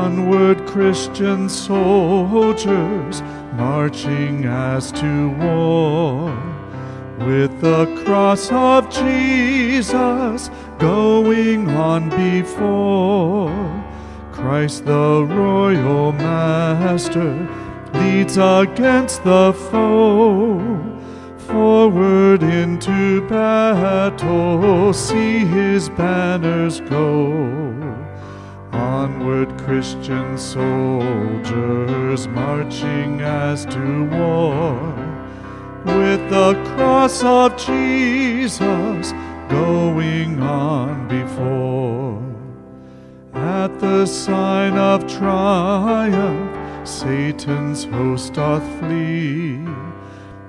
Onward, Christian soldiers, marching as to war, with the cross of Jesus going on before. Christ the royal master leads against the foe. Forward into battle, see his banners go. Onward, Christian soldiers, marching as to war, with the cross of Jesus going on before. At the sign of triumph, Satan's host doth flee.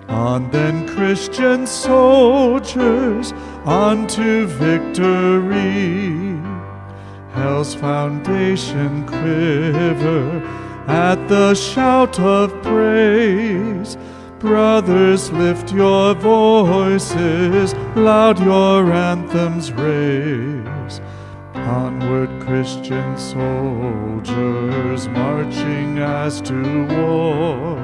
On then, Christian soldiers, unto victory. Hell's foundation quiver at the shout of praise. Brothers, lift your voices, loud your anthems raise. Onward, Christian soldiers, marching as to war,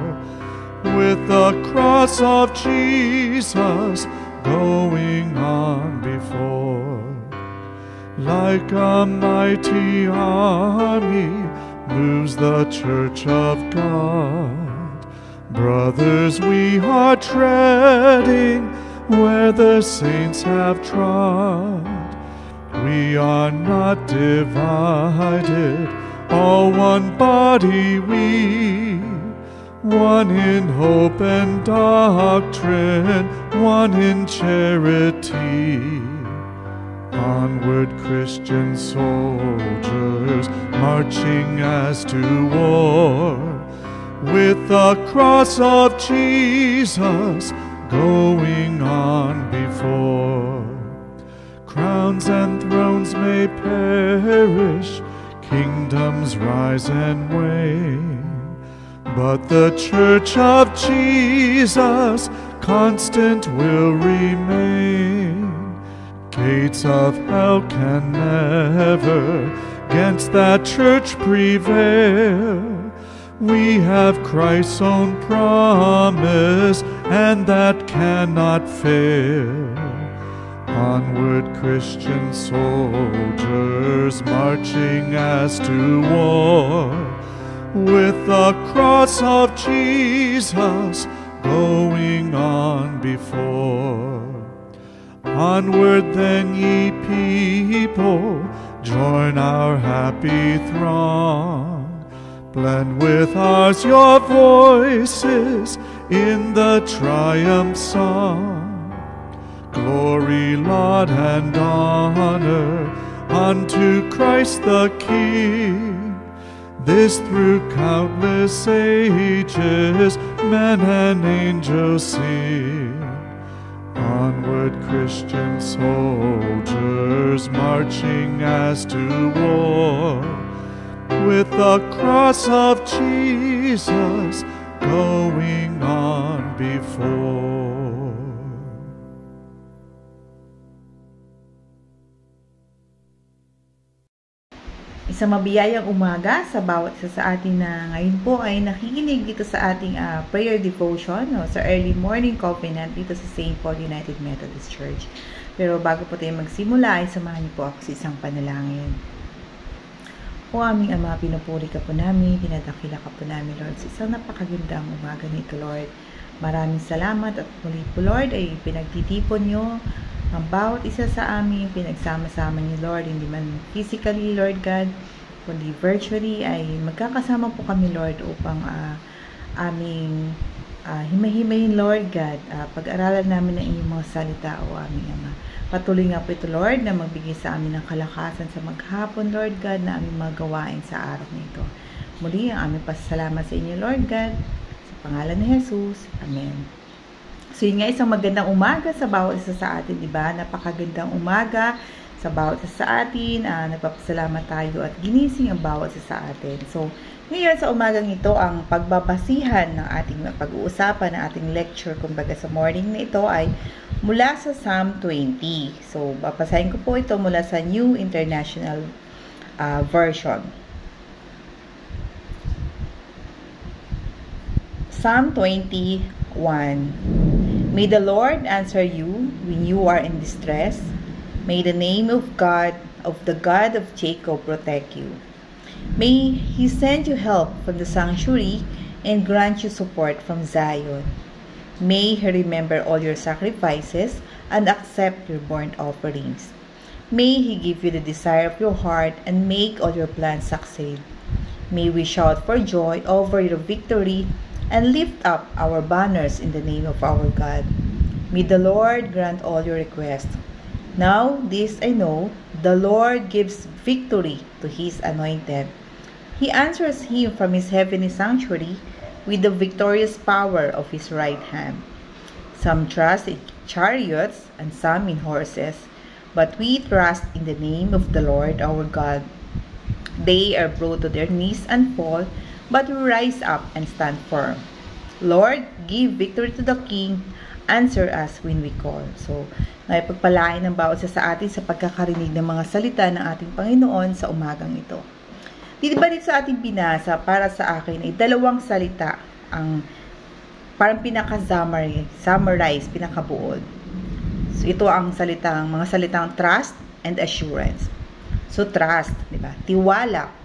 with the cross of Jesus going on before. Like a mighty army moves the church of God. Brothers, we are treading where the saints have trod. We are not divided, all one body we, one in hope and doctrine, one in charity. Onward, Christian soldiers, marching as to war, with the cross of Jesus going on before. Crowns and thrones may perish, kingdoms rise and wane, but the church of Jesus constant will remain. Gates of hell can never against that church prevail. We have Christ's own promise, and that cannot fail. Onward, Christian soldiers, marching as to war, with the cross of Jesus going on before. Onward then, ye people, join our happy throng. Blend with ours your voices in the triumph song. Glory, laud, and honor unto Christ the King. This through countless ages men and angels sing. Onward, Christian soldiers, marching as to war, with the cross of Jesus going on before. Isang mabiyayang umaga sa bawat isa sa atin na ngayon po ay nakikinig dito sa ating prayer devotion, sa early morning covenant dito sa St. Paul United Methodist Church. Pero bago po tayo magsimula ay samahan niyo po ako sa isang panalangin. O aming Ama, pinupuri ka po namin, dinadakila ka po namin, Lord, sa isang napakagandang umaga nito, Lord. Maraming salamat at muli po, Lord, ay pinagtitipon nyo ang bawat isa sa amin, pinagsama-sama niyo, Lord, hindi man physically, Lord God, kundi virtually, ay magkakasama po kami, Lord, upang aming himay-himayin, Lord God, pag-aralan namin ng inyong mga salita, o aming Ama. Patuloy nga po ito, Lord, na magbigay sa amin ng kalakasan sa maghapon, Lord God, na aming mga gawain sa araw na ito. Muli, ang aming pasasalamat sa inyo, Lord God, sa pangalan ni Jesus. Amen. So yun nga, isang magandang umaga sa bawat isa sa atin, diba? Napakagandang umaga sa bawat isa sa atin. Nagpapasalamat tayo at ginising ang bawat isa sa atin. So, ngayon sa umagang ito, ang pagbabasihan ng ating pag-uusapan, ng ating lecture, kumbaga sa morning na ito, ay mula sa Psalm 20. So, babasahin ko po ito mula sa New International Version. Psalm 21. May the Lord answer you when you are in distress. May the name of the God of Jacob protect you. May He send you help from the sanctuary and grant you support from Zion. May He remember all your sacrifices and accept your burnt offerings. May He give you the desire of your heart and make all your plans succeed. May we shout for joy over your victory and lift up our banners in the name of our God. May the Lord grant all your requests. Now, this I know, the Lord gives victory to His anointed. He answers him from His heavenly sanctuary with the victorious power of His right hand. Some trust in chariots and some in horses, but we trust in the name of the Lord our God. They are brought to their knees and fall, but we rise up and stand firm. Lord, give victory to the King. Answer us when we call. So, naipagpalain ng bawat isa sa atin sa pagkakarinig ng mga salita ng ating Panginoon sa umagang ito. Dito ba dito sa ating binasa, para sa akin ay dalawang salita ang parang pinaka-summarize, pinakabuod. So, ito ang mga salitang trust and assurance. So, trust, di ba? Tiwala.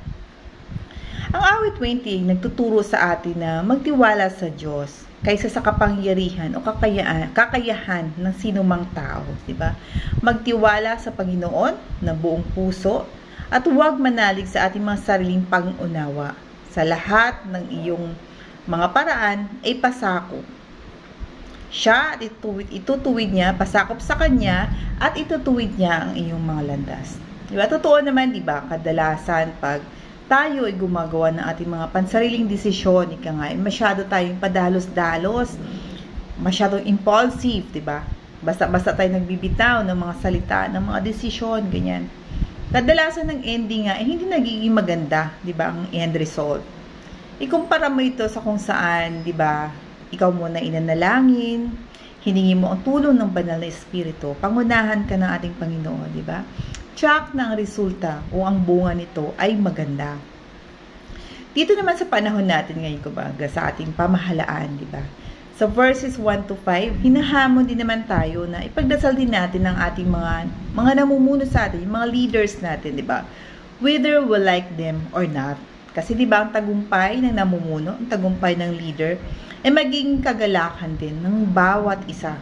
Ang awit 20 nagtuturo sa atin na magtiwala sa Diyos kaysa sa kapangyarihan o kakayahan ng sinumang tao, di ba? Magtiwala sa Panginoon ng buong puso at huwag manalig sa ating mga sariling pang-unawa. Sa lahat ng iyong mga paraan ay pasakop siya at itutuwid niya, pasakop sa kanya at itutuwid niya ang iyong mga landas. Di ba? Totoo naman, di ba? Kadalasan pag tayo ay gumagawa ng ating mga pansariling desisyon, masyado tayong padalos-dalos, masyadong impulsive, diba? Basta-basta tayo nagbibitaw ng mga salita, ng mga desisyon, ganyan. Kadalasan ng ending nga, hindi nagiging maganda, diba, ang end result. Ikumpara mo ito sa kung saan, diba, ikaw muna inanalangin, hiningi mo ang tulong ng banal na espiritu, pangunahan ka ng ating Panginoon, diba? Tsak na ang resulta o ang bunga nito ay maganda. Dito naman sa panahon natin ngayon, kumbaga, sa ating pamahalaan, di ba? Sa verses 1 to 5, hinahamon din naman tayo na ipagdasal din natin ang ating mga namumuno sa atin, yung mga leaders natin, di ba? Whether we like them or not. Kasi di ba ang tagumpay ng namumuno, ang tagumpay ng leader, ay maging kagalakan din ng bawat isa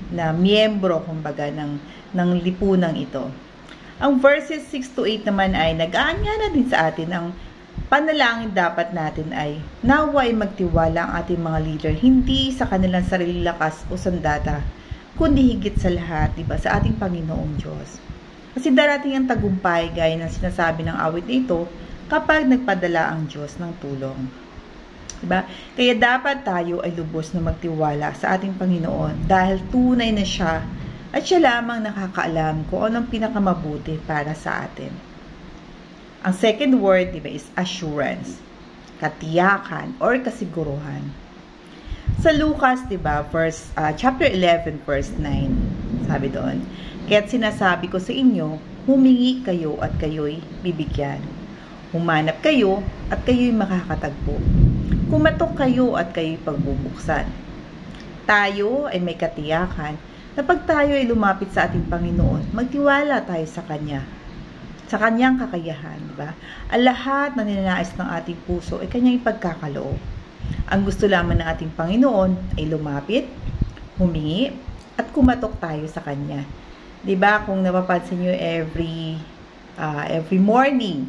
na miyembro, kumbaga, ng lipunang ito. Ang verses 6 to 8 naman ay nag-aanyana din sa atin ang panalangin dapat natin ay nawa ay magtiwala ang ating mga leader hindi sa kanilang sariling lakas o sandata, kundi higit sa lahat, diba, sa ating Panginoong Diyos. Kasi darating ang tagumpay gaya ng sinasabi ng awit na ito kapag nagpadala ang Diyos ng tulong. Diba? Kaya dapat tayo ay lubos na magtiwala sa ating Panginoon dahil tunay na siya at siya lamang nakakaalam kung anong pinakamabuti para sa atin. Ang second word, diba, is assurance. Katiyakan or kasiguruhan. Sa Lucas, diba, chapter 11, verse 9, sabi doon, kaya't sinasabi ko sa inyo, humingi kayo at kayo'y bibigyan. Humanap kayo at kayo'y makakatagpo. Kumatok kayo at kayo'y pagbubuksan. Tayo ay may katiyakan na pag tayo ay lumapit sa ating Panginoon, magtiwala tayo sa Kanya, sa Kanyang kakayahan, diba? Ang lahat na ninanais ng ating puso ay Kanyang ipagkakaloob. Ang gusto lamang ng ating Panginoon ay lumapit, humingi, at kumatok tayo sa Kanya. Diba? Kung napapansin nyo every morning,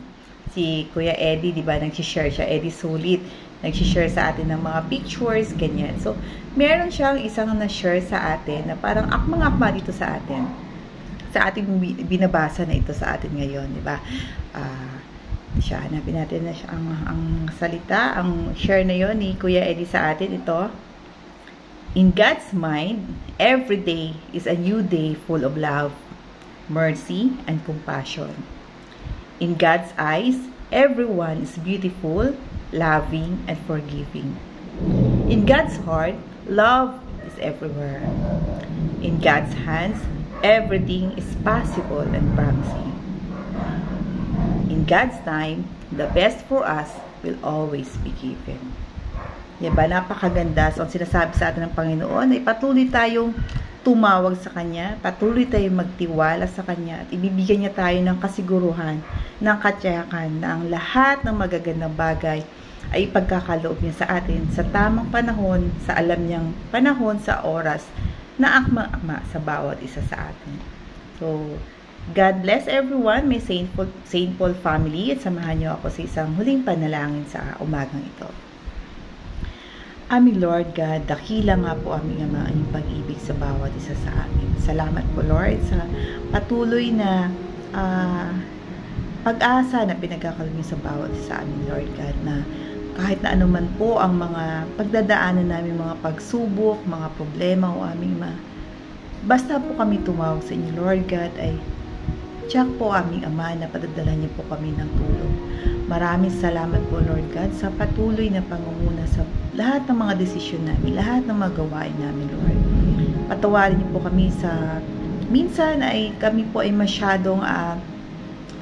si Kuya Eddie, diba, nagsishare siya, Eddie Sulit, nagsishare sa atin ng mga pictures, ganyan. So, meron siyang isang na-share sa atin na parang akmang-akma dito sa atin. Sa ating binabasa na ito sa atin ngayon, di ba? Hanapin natin na siya ang salita, ang share na yon ni Kuya Eddie sa atin, ito. In God's mind, every day is a new day full of love, mercy, and compassion. In God's eyes, everyone is beautiful, loving, and forgiving. In God's heart, love is everywhere. In God's hands, everything is possible and promising. In God's time, the best for us will always be given. Diba? Napakaganda. So, ang sinasabi sa atin ng Panginoon ay patuloy tayong tumawag sa Kanya, patuloy tayong magtiwala sa Kanya, at ibibigyan niya tayo ng kasiguruhan, ng katiyakan, na ang lahat ng magagandang bagay ay ipagkakaloob niya sa atin sa tamang panahon, sa alam niyang panahon, sa oras na akma-akma sa bawat isa sa atin. So, God bless everyone, may Saint Paul family, at samahan niyo ako sa isang huling panalangin sa umagang ito. Aming Lord God, dakila nga po aming Ama ang pag-ibig sa bawat isa sa amin. Salamat po Lord sa patuloy na pag-asa na pinagkakaroon niyo sa bawat isa sa amin, Lord God, na kahit na anuman po ang mga pagdadaanan namin, mga pagsubok, mga problema o aming basta po kami tumawag sa inyo, Lord God, ay tiyak po aming Ama na padadala niyo po kami ng tulong. Maraming salamat po Lord God sa patuloy na pangunguna sa lahat ng mga desisyon namin, lahat ng mga gawain namin, Lord. Patawarin niyo po kami sa minsan ay kami po ay masyadong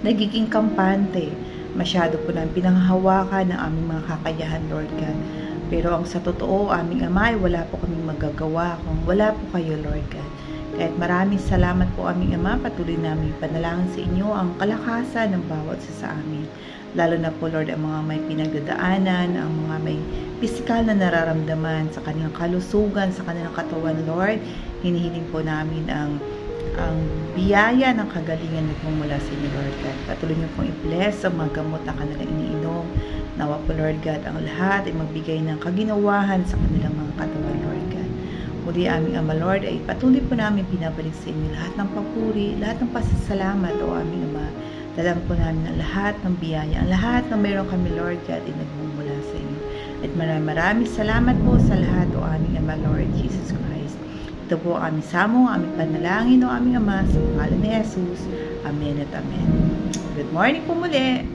nagiging kampante, masyado po namin pinanghahawakan ng aming mga kakayahan, Lord God. Pero ang sa totoo, aming Ama, ay wala po kaming magagawa kung wala po kayo, Lord God. Kahit maraming salamat po aming Ama, patuloy namin panalangin sa inyo ang kalakasan ng bawat isa sa amin. Lalo na po Lord, ang mga may pinagdadaanan, ang mga may pisikal na nararamdaman sa kanilang kalusugan, sa kanilang katawan, Lord. Hinihiling po namin ang biyaya ng kagalingan na mula sa inyo, Lord God. Patuloy niyo pong i-bless ang mga gamot na kanilang iniinom. Nawa po Lord God, ang lahat ay magbigay ng kaginawahan sa kanilang mga katawan, Lord God. Muli aming Ama Lord, ay patuloy po namin pinabalik sa inyo lahat ng papuri, lahat ng pasasalamat o aming Ama. Dalam po namin ang lahat ng biyaya, ang lahat ng mayroon kami, Lord God, ay nagmumula sa inyo. At maraming salamat po sa lahat o aming Ama, Lord Jesus Christ. Ito po ang aming samong, aming panalangin o aming Ama, sa pangalan ni Jesus. Amen at Amen. Good morning po muli!